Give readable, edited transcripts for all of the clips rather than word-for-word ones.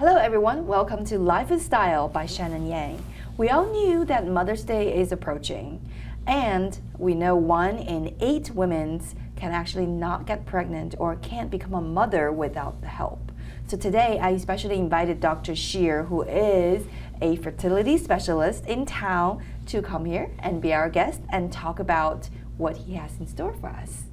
Hello everyone, welcome to Life is Style by Shannon Yang. We all knew that Mother's Day is approaching, and we know 1 in 8 women can actually not get pregnant or can't become a mother without the help. So today I especially invited Doctor Sher, who is a fertility specialist in town, to come here and be our guest and talk about what he has in store for us.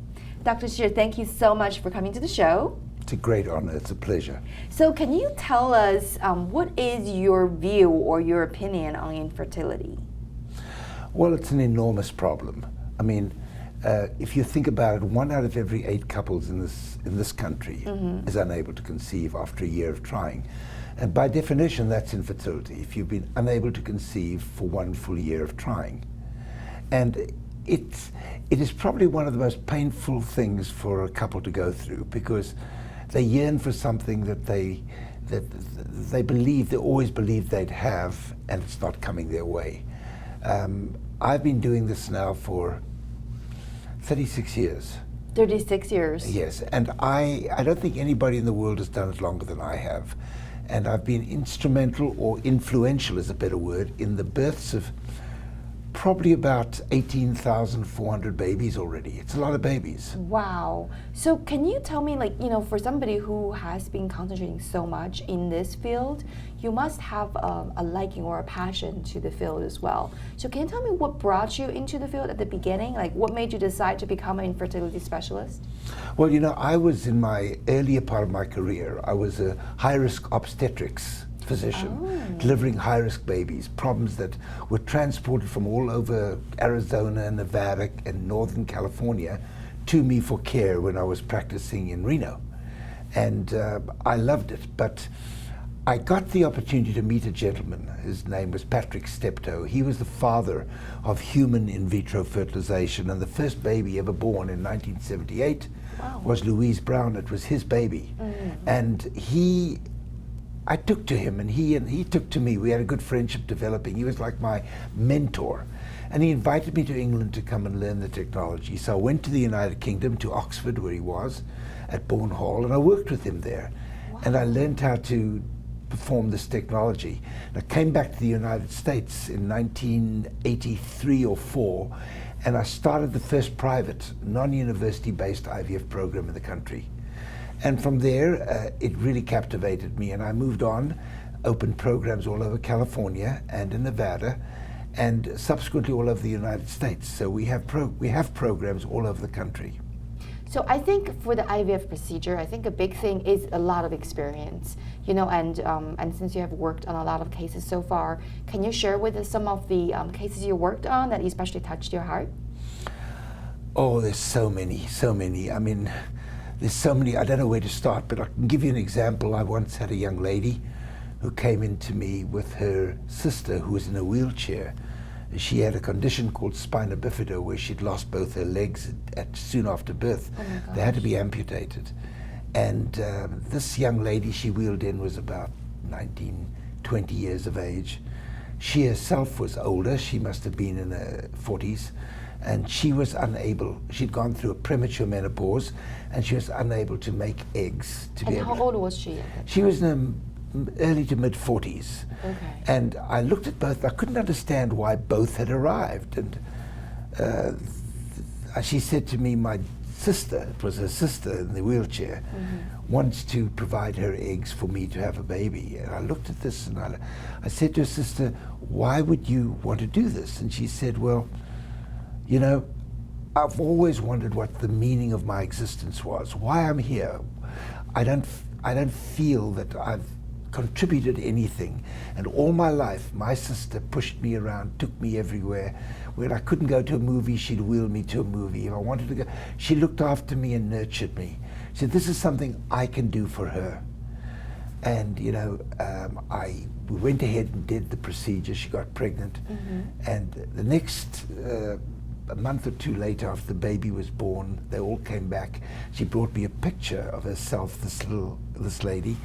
Dr. Sher, thank you so much for coming to the show. It's a great honor. It's a pleasure. So can you tell us what is your view or your opinion on infertility? Well, it's an enormous problem. I mean, if you think about it, 1 out of every 8 couples in this country is unable to conceive after a year of trying. And by definition, that's infertility, if you've been unable to conceive for 1 full year of trying. And it is probably one of the most painful things for a couple to go through, because they yearn for something that they always believed they'd have, and it's not coming their way. I've been doing this now for 36 years. 36 years. Yes, and I don't think anybody in the world has done it longer than I have. And I've been instrumental, or influential is a better word, in the births of probably about 18,400 babies already. It's a lot of babies. Wow. So can you tell me, for somebody who has been concentrating so much in this field, you must have a liking or a passion to the field as well. So can you tell me what brought you into the field at the beginning? Like, what made you decide to become an infertility specialist? Well, I was in my earlier part of my career, I was a high-risk obstetrics physician, delivering high-risk babies, problems that were transported from all over Arizona, Nevada, and Northern California to me for care when I was practicing in Reno. And I loved it, but I got the opportunity to meet a gentleman. His name was Patrick Steptoe. He was the father of human in vitro fertilization, and the first baby ever born in 1978 was Louise Brown. It was his baby. And I took to him, and he took to me. We had a good friendship developing. He was like my mentor. And he invited me to England to come and learn the technology. So I went to the United Kingdom, to Oxford, where he was, at Bourne Hall, and I worked with him there. Wow. And I learned how to perform this technology. And I came back to the United States in 1983 or 4, and I started the first private, non-university based IVF program in the country. And from there, it really captivated me, and I moved on, opened programs all over California and in Nevada, and subsequently all over the United States. So we have programs all over the country. So I think for the IVF procedure, I think a big thing is a lot of experience, and since you have worked on a lot of cases so far, can you share with us some of the cases you worked on that especially touched your heart? Oh, there's so many. I mean, there's so many, I don't know where to start, but I can give you an example. I once had a young lady who came in to me with her sister, who was in a wheelchair. She had a condition called spina bifida, where she'd lost both her legs soon after birth. Oh my gosh. They had to be amputated. And this young lady she wheeled in was about 19, 20 years of age. She herself was older. She must have been in her 40s. And she was unable, she'd gone through a premature menopause, and she was unable to make eggs. And how old was she? She was in the early to mid 40s. Okay. And I looked at both. I couldn't understand why both had arrived. And she said to me, my sister, it was her sister in the wheelchair, wants to provide her eggs for me to have a baby. And I looked at this, and I said to her sister, why would you want to do this? And she said, well, I've always wondered what the meaning of my existence was, why I'm here. I don't feel that I've contributed anything. And all my life, my sister pushed me around, took me everywhere. When I couldn't go to a movie, she'd wheel me to a movie. If I wanted to go, she looked after me and nurtured me. She said, this is something I can do for her. And we went ahead and did the procedure. She got pregnant. And the next a month or 2 later, after the baby was born, they all came back. She brought me a picture of herself, this lady,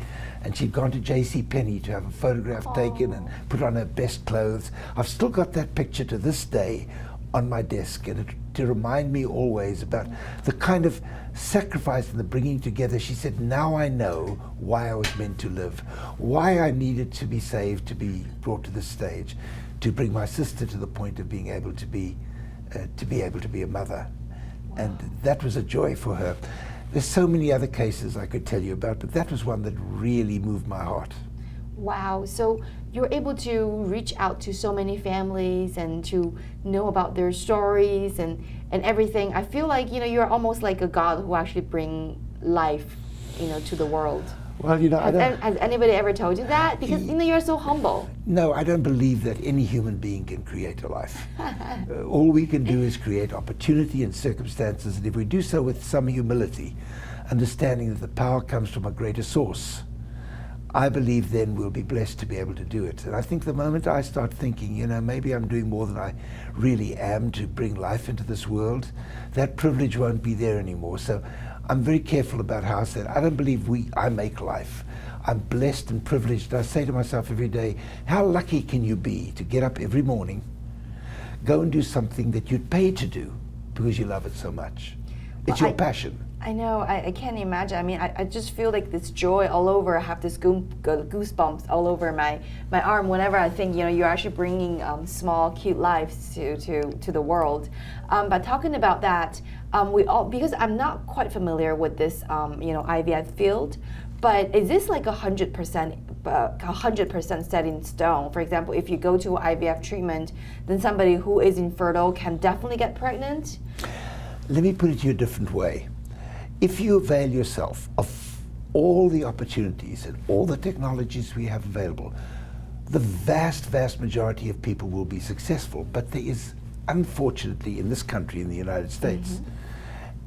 and she'd gone to JCPenney to have a photograph taken and put on her best clothes. I've still got that picture to this day on my desk, and to remind me always about the kind of sacrifice and the bringing together. She said, now I know why I was meant to live, why I needed to be saved, to be brought to this stage, to bring my sister to the point of being able to be a mother. Wow. And that was a joy for her. There's so many other cases I could tell you about, but that was one that really moved my heart. Wow, so you're able to reach out to so many families and to know about their stories and everything. I feel like, you're almost like a God who actually bring life, to the world. Well, has anybody ever told you that? Because, you're so humble. No, I don't believe that any human being can create a life. All we can do is create opportunity and circumstances, and if we do so with some humility, understanding that the power comes from a greater source, I believe then we'll be blessed to be able to do it. And I think the moment I start thinking, maybe I'm doing more than I really am to bring life into this world, that privilege won't be there anymore. So I'm very careful about how I say it. I don't believe I make life. I'm blessed and privileged. I say to myself every day, how lucky can you be to get up every morning, go and do something that you'd pay to do because you love it so much. It's your passion. I know, I can't imagine. I mean, I just feel like this joy all over. I have this goosebumps all over my arm whenever I think, you're actually bringing small, cute lives to the world. But talking about that, because I'm not quite familiar with this, IVF field, but is this like 100% set in stone? For example, if you go to IVF treatment, then somebody who is infertile can definitely get pregnant? Let me put it to you a different way. If you avail yourself of all the opportunities and all the technologies we have available, the vast, vast majority of people will be successful. But there is, unfortunately, in this country, in the United States,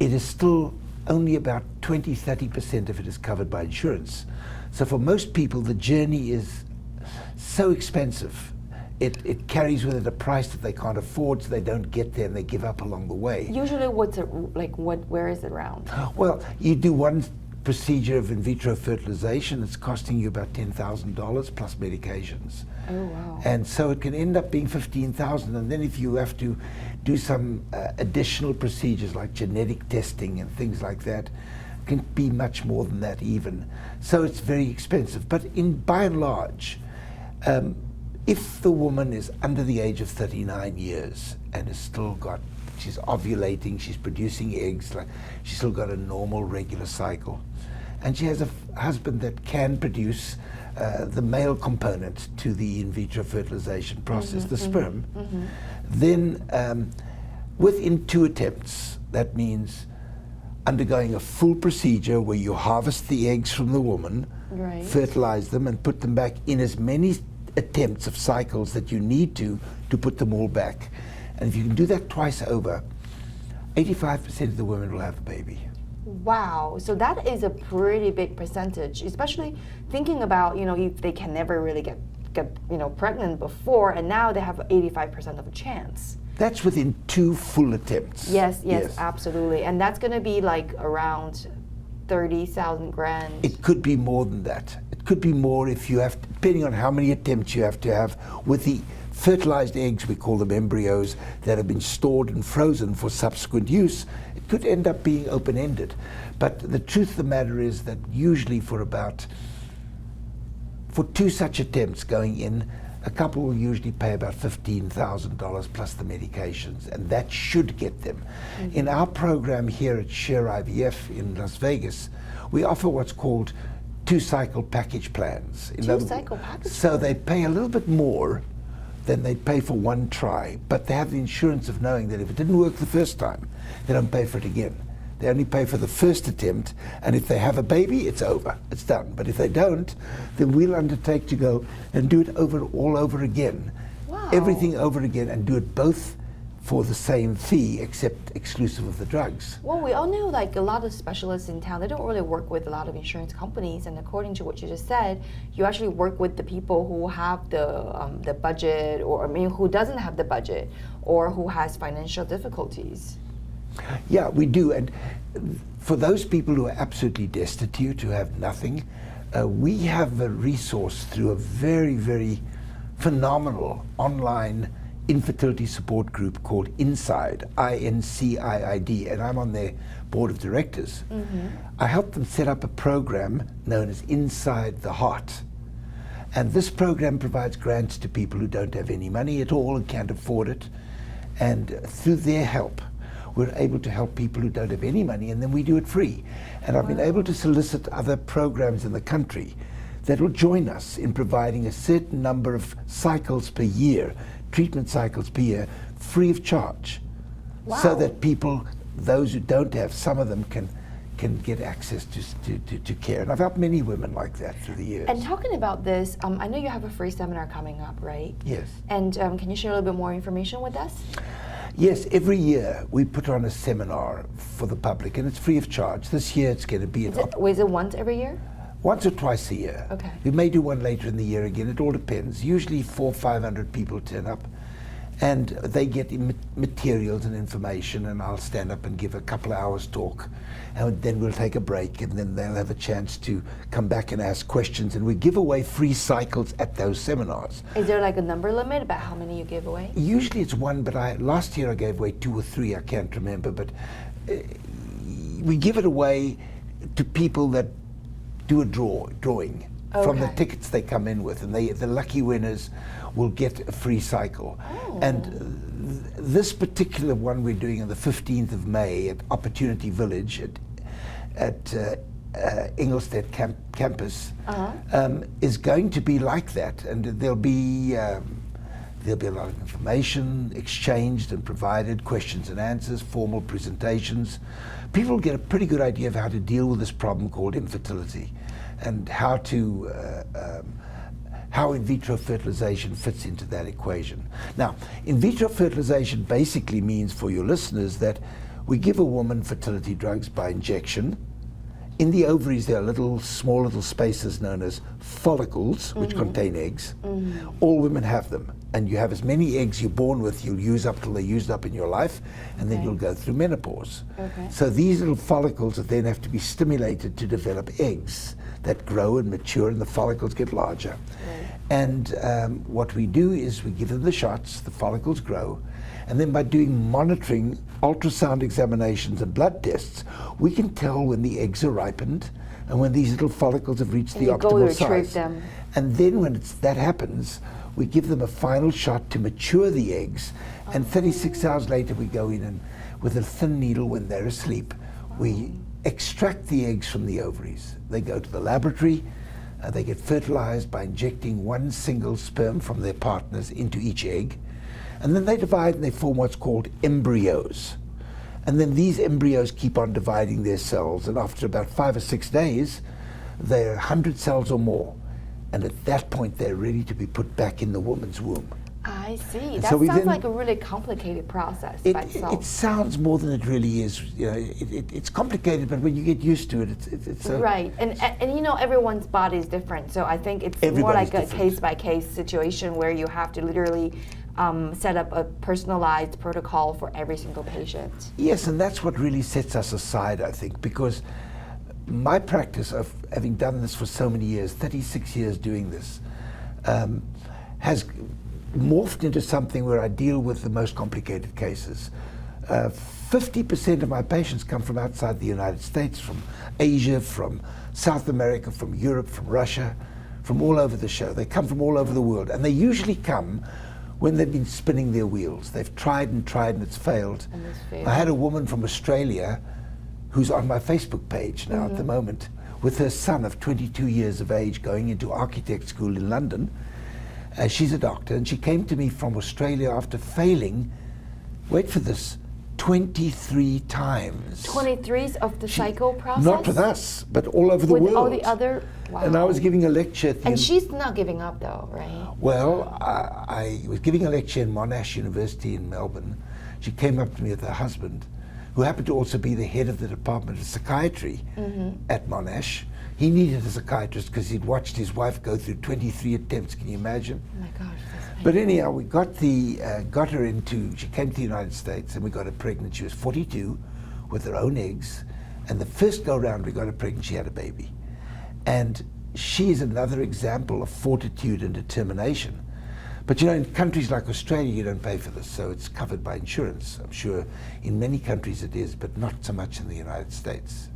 it is still only about 20–30% of it is covered by insurance. So for most people, the journey is so expensive. It carries with it a price that they can't afford, so they don't get there and they give up along the way. Usually, where is it around? Well, you do one procedure of in vitro fertilization, it's costing you about $10,000 plus medications. Oh, wow. And so it can end up being $15,000, and then if you have to do some additional procedures like genetic testing and things like that, it can be much more than that even. So it's very expensive. But by and large, if the woman is under the age of 39 years and has still got, she's ovulating, she's producing eggs, she's still got a normal regular cycle, and she has a husband that can produce the male component to the in vitro fertilization process, the sperm, then within 2 attempts, that means undergoing a full procedure where you harvest the eggs from the woman, right, fertilize them and put them back in as many attempts of cycles that you need to put them all back. And if you can do that twice over, 85% of the women will have a baby. Wow, so that is a pretty big percentage, especially thinking about, if they can never really get pregnant before, and now they have 85% of a chance. That's within 2 full attempts. Yes, absolutely. And that's going to be like around 30,000 grand. It could be more than that. It could be more if you have, depending on how many attempts you have to have with the fertilized eggs, we call them embryos, that have been stored and frozen for subsequent use. It could end up being open-ended. But the truth of the matter is that usually for 2 such attempts going in, a couple will usually pay about $15,000 plus the medications, and that should get them. In our program here at Sher IVF in Las Vegas, we offer what's called 2-cycle package plans. 2-cycle package? So they pay a little bit more than they'd pay for 1 try, but they have the insurance of knowing that if it didn't work the first time, they don't pay for it again. They only pay for the first attempt, and if they have a baby, it's over, it's done. But if they don't, then we'll undertake to go and do it all over again. Wow. Everything over again, and do it both for the same fee, except exclusive of the drugs. Well, we all know like a lot of specialists in town, they don't really work with a lot of insurance companies, and according to what you just said, you actually work with the people who have the budget, or who doesn't have the budget, or who has financial difficulties. Yeah, we do. And for those people who are absolutely destitute, who have nothing, we have a resource through a very, very phenomenal online infertility support group called Inside, INCIID, and I'm on their board of directors. I helped them set up a program known as Inside the Heart. And this program provides grants to people who don't have any money at all and can't afford it. And through their help, we're able to help people who don't have any money, and then we do it free. And I've been able to solicit other programs in the country that will join us in providing a certain number of cycles per year, treatment cycles per year, free of charge. So that people, those who don't have, some of them can get access to care. And I've helped many women like that through the years. And talking about this, I know you have a free seminar coming up, right? Yes. And can you share a little bit more information with us? Yes, every year we put on a seminar for the public, and it's free of charge. This year it's going to be... Is it once every year? Once or twice a year. Okay. We may do one later in the year again. It all depends. Usually 400 or 500 people turn up, and they get materials and information, and I'll stand up and give a couple of hours talk, and then we'll take a break, and then they'll have a chance to come back and ask questions, and we give away free cycles at those seminars. Is there like a number limit about how many you give away? Usually it's one, but last year I gave away 2 or 3, I can't remember, but we give it away to people that do a drawing from the tickets they come in with, and the lucky winners will get a free cycle. And this particular one we're doing on the 15th of May at Opportunity Village at Ingolstadt campus is going to be like that, and there'll be a lot of information exchanged and provided, questions and answers, formal presentations. People will get a pretty good idea of how to deal with this problem called infertility, and how in vitro fertilization fits into that equation. Now, in vitro fertilization basically means, for your listeners, that we give a woman fertility drugs by injection. In the ovaries there are small little spaces known as follicles, which contain eggs. All women have them, and you have as many eggs you're born with, you'll use up till they're used up in your life, and then you'll go through menopause. So these little follicles then have to be stimulated to develop eggs that grow and mature, and the follicles get larger. And what we do is we give them the shots, the follicles grow, and then by doing monitoring, ultrasound examinations and blood tests, we can tell when the eggs are ripened and when these little follicles have reached the optimal size. And then when that happens, we give them a final shot to mature the eggs, and 36 hours later we go in and with a thin needle, when they're asleep, we extract the eggs from the ovaries. They go to the laboratory, they get fertilized by injecting one single sperm from their partners into each egg, and then they divide and they form what's called embryos. And then these embryos keep on dividing their cells, and after about 5 or 6 days, they're 100 cells or more. And at that point, they're ready to be put back in the woman's womb. I see. And that sounds like a really complicated process by itself. It sounds more than it really is. You know, it's complicated, but when you get used to it, it's right. And you know, everyone's body is different, so I think it's more like a case-by-case situation where you have to literally set up a personalized protocol for every single patient. Yes, and that's what really sets us aside, I think, because my practice of having done this for so many years, 36 years doing this, has morphed into something where I deal with the most complicated cases. 50% of my patients come from outside the United States, from Asia, from South America, from Europe, from Russia, from all over the show. They come from all over the world, and they usually come when they've been spinning their wheels. They've tried and it's failed. I had a woman from Australia who's on my Facebook page now at the moment, with her son of 22 years of age going into architect school in London. She's a doctor, and she came to me from Australia after failing, wait for this, 23 times. 23 of the cycle process? Not with us, but all over the world. With all the other, wow. And I was giving a lecture at the And she's not giving up though, right? Well, I was giving a lecture in Monash University in Melbourne. She came up to me with her husband, who happened to also be the head of the Department of Psychiatry at Monash. He needed a psychiatrist because he'd watched his wife go through 23 attempts. Can you imagine? Oh my gosh, that's painful. But anyhow, we got her into, she came to the United States and we got her pregnant. She was 42 with her own eggs. And the first go round we got her pregnant, she had a baby. And she is another example of fortitude and determination, But you know, in countries like Australia, you don't pay for this, so it's covered by insurance. I'm sure in many countries it is, but not so much in the United States.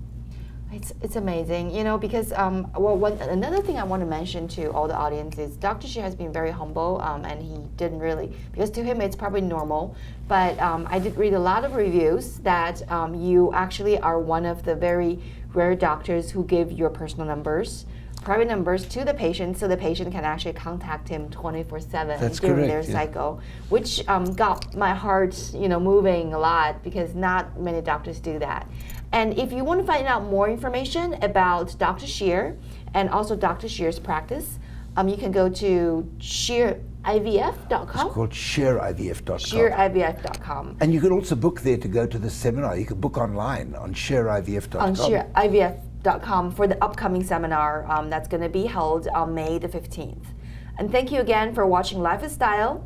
It's amazing, you know, because another thing I want to mention to all the audience is Dr. Sher has been very humble, and he didn't really, because to him it's probably normal, but I did read a lot of reviews that you actually are one of the very rare doctors who give your personal numbers, private numbers to the patient, so the patient can actually contact him 24/7 during their cycle, which got my heart, you know, moving a lot, because not many doctors do that. And if you want to find out more information about Dr. Sher and also Dr. Sher's practice, you can go to SherIVF.com. It's called SherIVF.com. SherIVF.com. And you can also book there to go to the seminar. You can book online on SherIVF.com. On SherIVF.com for the upcoming seminar that's going to be held on May the 15th. And thank you again for watching Life is Style.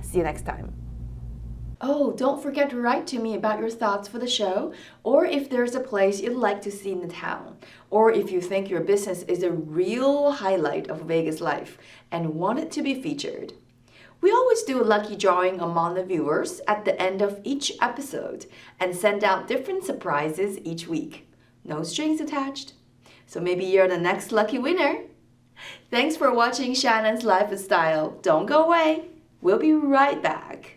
See you next time. Oh, don't forget to write to me about your thoughts for the show, or if there's a place you'd like to see in the town, or if you think your business is a real highlight of Vegas life and want it to be featured. We always do a lucky drawing among the viewers at the end of each episode and send out different surprises each week. No strings attached. So maybe you're the next lucky winner. Thanks for watching Shannon's Life is Style. Don't go away. We'll be right back.